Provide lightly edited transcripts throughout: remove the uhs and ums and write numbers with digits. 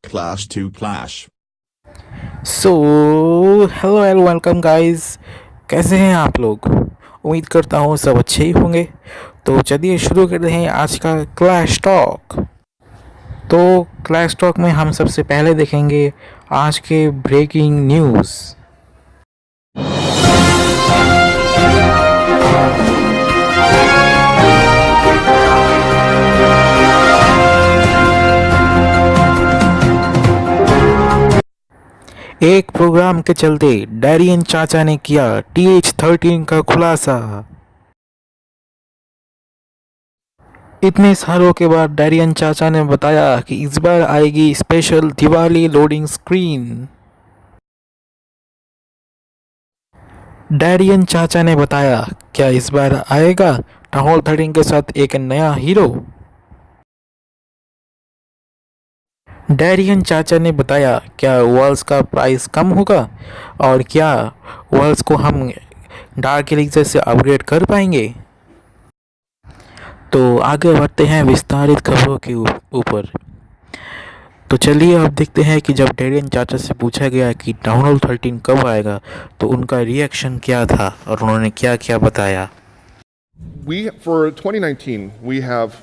Clash to Clash. So hello and welcome guys. कैसे हैं आप लोग? उम्मीद करता हूँ सब अच्छे ही होंगे। तो चलिए शुरू करते हैं आज का क्लैश टॉक। तो क्लैश टॉक में हम सबसे पहले देखेंगे आज के ब्रेकिंग न्यूज़। एक प्रोग्राम के चलते डैरियन चाचा ने किया th13 का खुलासा। इतने सालों के बाद डैरियन चाचा ने बताया कि इस बार आएगी special Diwali loading screen. Darien चाचा ने बताया क्या इस बार आएगा th13 के साथ एक नया हीरो। डैरियन चाचा ने बताया क्या वर्ल्ड्स का प्राइस कम होगा और क्या वर्ल्ड्स को हम डार्क एलिक्सर से अपग्रेड कर पाएंगे। तो आगे बढ़ते हैं विस्तारित खबरों के ऊपर। तो चलिए अब देखते हैं कि जब डेरियन चाचा से पूछा गया कि डाउनलोड 13 कब आएगा तो उनका रिएक्शन क्या था और उन्होंने क्या क्या बताया। For 2019, we have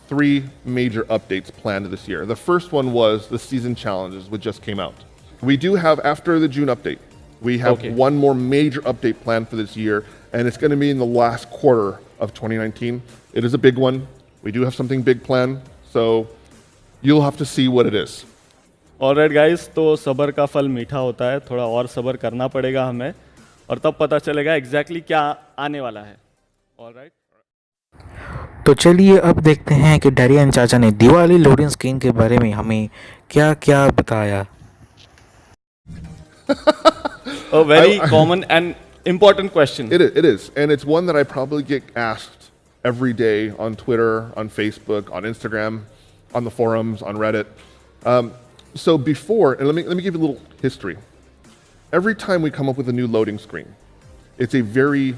three major updates planned this year. The first one was the season challenges, which just came out. We do have, after the June update, we have one more major update planned for this year, and it's going to be in the last quarter of 2019. It is a big one. We do have something big planned, so you'll have to see what it is. Alright guys, तो सब्र का फल मीठा होता है, थोड़ा और सब्र करना पड़ेगा हमें और तब पता चलेगा एग्जैक्टली क्या आने वाला है। ऑलराइट, तो चलिए अब देखते हैं कि डैरियन चाचा ने दिवाली लोडिंग स्क्रीन के बारे में हमें क्या क्या बताया। a very common and important question. It is, and it's one that I probably get asked every day on Twitter, on Facebook, on Instagram, on the forums, on Reddit. So before, and let me give you a little history. Every time we come up with a new loading screen, it's a very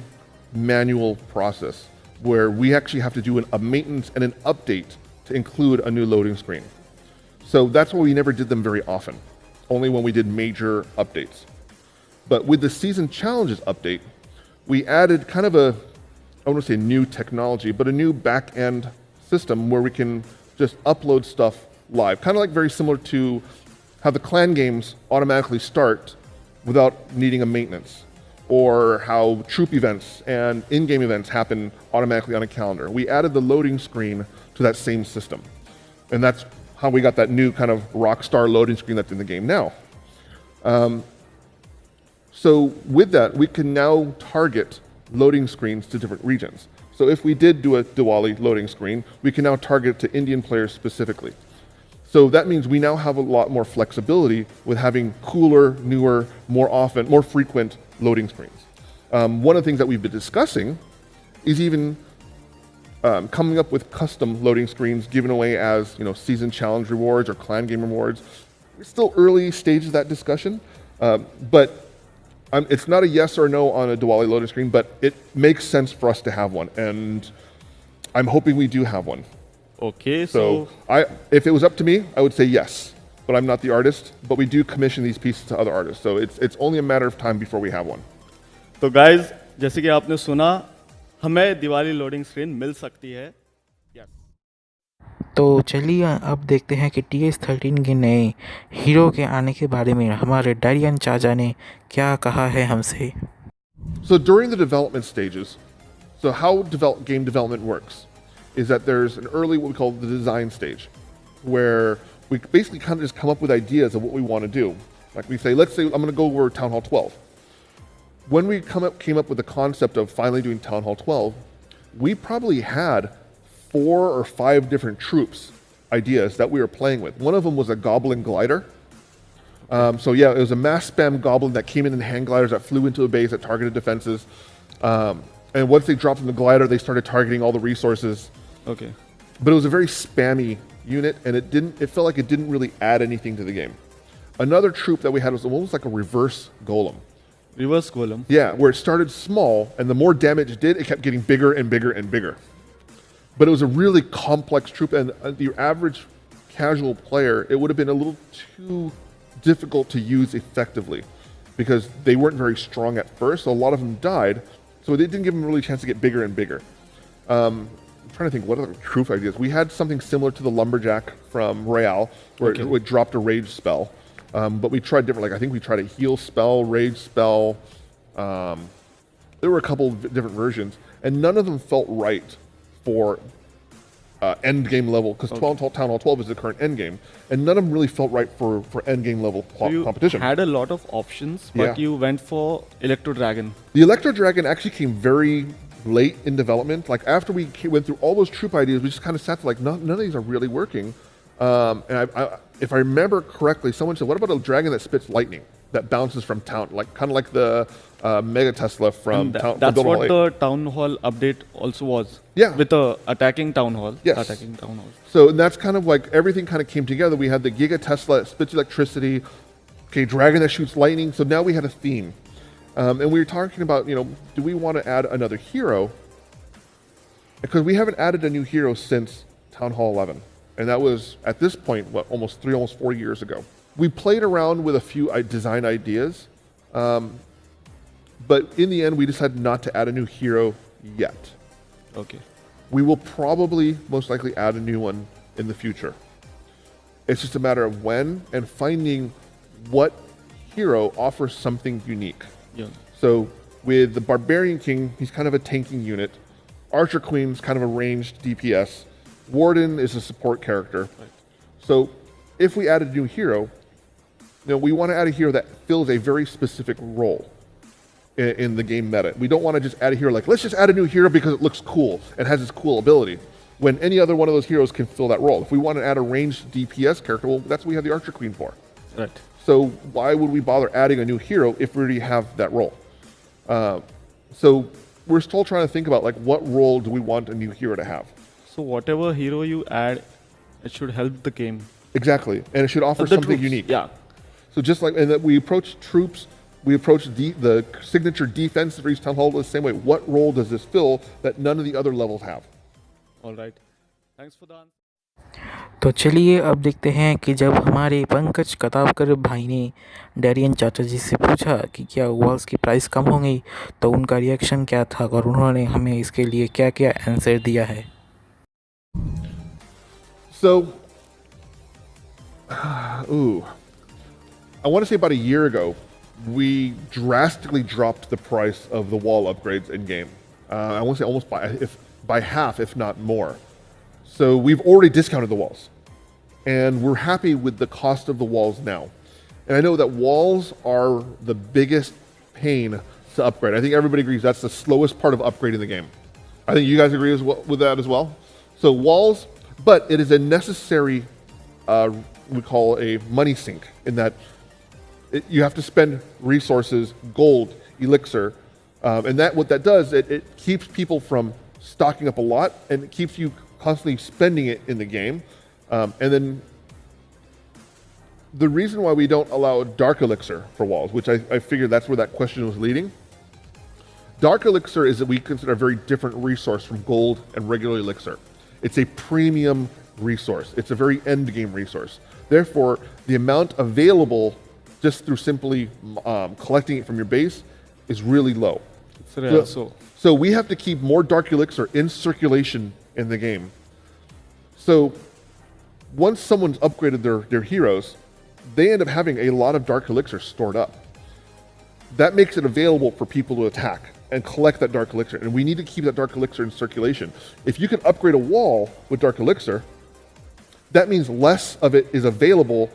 manual process where we actually have to do a maintenance and an update to include a new loading screen. So that's why we never did them very often, only when we did major updates. But with the season challenges update, we added kind of I don't want to say new technology, but a new back-end system where we can just upload stuff live. Kind of like very similar to how the clan games automatically start without needing a maintenance, or how troop events and in-game events happen automatically on a calendar. We added the loading screen to that same system. And that's how we got that new kind of rockstar loading screen that's in the game now. So with that, we can now target loading screens to different regions. So if we did do a Diwali loading screen, we can now target it to Indian players specifically. So that means we now have a lot more flexibility with having cooler, newer, more often, more frequent loading screens. One of the things that we've been discussing is even coming up with custom loading screens given away as season challenge rewards or clan game rewards. We're still early stages of that discussion, but it's not a yes or no on a Diwali loading screen, but it makes sense for us to have one, and I'm hoping we do have one. Okay, So if it was up to me, I would say yes, but I'm not the artist, but we do commission these pieces to other artists, so it's only a matter of time before we have one. तो guys जैसे कि आपने सुना, हमें Diwali loading screen मिल सकती है। तो चलिए अब देखते हैं कि th13 के नए हीरो के आने के बारे में हमारे डैरियन चाचा ने क्या कहा है हमसे। So during the development stages, so how game development works is that there's an early, what we call the design stage, where we basically kind of just come up with ideas of what we want to do. Like we say, let's say I'm going to go over Town Hall 12. When we came up with the concept of finally doing Town Hall 12, we probably had 4 or 5 different troops ideas that we were playing with. One of them was a goblin glider. So yeah, it was a mass spam goblin that came in hand gliders that flew into a base that targeted defenses. And once they dropped from the glider, they started targeting all the resources. Okay. But it was a very spammy unit, and it felt like it didn't really add anything to the game. Another troop that we had was almost like a reverse golem. Reverse golem. Yeah, where it started small, and the more damage it did, it kept getting bigger and bigger and bigger. But it was a really complex troop, and your average casual player, it would have been a little too difficult to use effectively because they weren't very strong at first. So a lot of them died. So it didn't give them really a chance to get bigger and bigger. I'm trying to think what other troop ideas. We had something similar to the lumberjack from Royale, where it dropped a rage spell. But we tried different, like I think we tried a heal spell, rage spell. There were a couple of different versions, and none of them felt right for end game level, because Town Hall 12 is the current end game, and none of them really felt right for end game level competition. You had a lot of options, but you went for Electro Dragon. The Electro Dragon actually came very late in development. Like after we went through all those troop ideas, we just kind of sat there like, none of these are really working. And if I remember correctly, someone said, what about a dragon that spits lightning, that bounces from town, like kind of like the Mega Tesla from Town Hall 8? That's what the Town Hall update also was. Yeah. With the attacking Town Hall. Yes. Attacking Town Hall. So that's kind of like everything kind of came together. We had the Giga Tesla that spits electricity, okay, dragon that shoots lightning. So now we had a theme. And we were talking about, do we want to add another hero? Because we haven't added a new hero since Town Hall 11. And that was, at this point, almost 4 years ago. We played around with a few design ideas, but in the end, we decided not to add a new hero yet. Okay. We will probably, most likely, add a new one in the future. It's just a matter of when and finding what hero offers something unique. Yeah. So with the Barbarian King, he's kind of a tanking unit. Archer Queen's kind of a ranged DPS. Warden is a support character. Right. So if we add a new hero, we want to add a hero that fills a very specific role in the game meta. We don't want to just add a hero like, let's just add a new hero because it looks cool and has this cool ability, when any other one of those heroes can fill that role. If we want to add a ranged DPS character, well, that's what we have the Archer Queen for. Right. So why would we bother adding a new hero if we already have that role? So we're still trying to think about like, what role do we want a new hero to have? So whatever hero you add, it should help the game. Exactly, and it should offer something unique. Yeah. So just like, and that we approach troops, we approach the signature defense for each Town Hall the same way. What role does this fill that none of the other levels have? All right. Thanks for the answer. तो चलिए अब देखते हैं कि जब हमारे पंकज कतावकर भाई ने डैरियन चाचा जी से पूछा कि क्या वॉल्स की प्राइस कम होंगी, तो उनका रिएक्शन क्या था और उन्होंने हमें इसके लिए क्या क्या आंसर दिया है. So, I want to say about a year ago, we drastically dropped the price of the wall upgrades in game. I want to say almost by half, if not more. So we've already discounted the walls, and we're happy with the cost of the walls now. And I know that walls are the biggest pain to upgrade. I think everybody agrees that's the slowest part of upgrading the game. I think you guys agree with that as well. So walls, but it is a necessary, we call a money sink, in that you have to spend resources, gold, elixir, and what that does, it keeps people from stocking up a lot, and it keeps you constantly spending it in the game. And then the reason why we don't allow dark elixir for walls, which I figured that's where that question was leading. Dark elixir is that we consider a very different resource from gold and regular elixir. It's a premium resource. It's a very end game resource. Therefore, the amount available just through simply collecting it from your base is really low. So we have to keep more dark elixir in circulation in the game. So once someone's upgraded their heroes, they end up having a lot of dark elixir stored up. That makes it available for people to attack and collect that dark elixir. And we need to keep that dark elixir in circulation. If you can upgrade a wall with dark elixir, that means less of it is available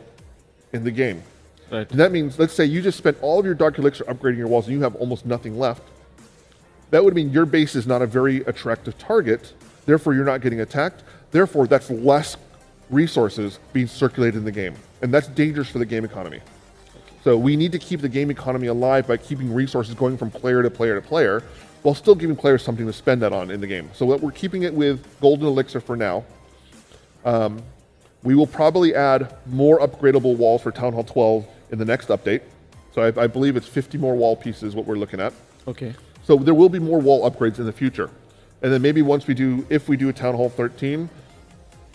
in the game. Right. And that means, let's say you just spent all of your dark elixir upgrading your walls and you have almost nothing left. That would mean your base is not a very attractive target. Therefore, you're not getting attacked. Therefore, that's less resources being circulated in the game. And that's dangerous for the game economy. So we need to keep the game economy alive by keeping resources going from player to player to player, while still giving players something to spend that on in the game. So we're keeping it with golden elixir for now. We will probably add more upgradable walls for Town Hall 12 in the next update. So I believe it's 50 more wall pieces what we're looking at. Okay. So there will be more wall upgrades in the future. And then maybe if we do a Town Hall 13,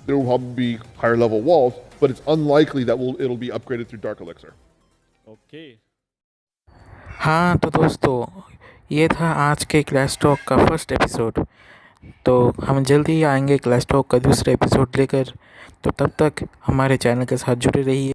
there will probably be higher level walls, but it's unlikely that it'll be upgraded through Dark Elixir. Okay हाँ तो दोस्तों, ये था आज के clash talk का first episode. तो हम जल्दी ही आएंगे क्लैश टॉक का दूसरा एपिसोड लेकर। तो तब तक हमारे चैनल के साथ जुड़े रहिए।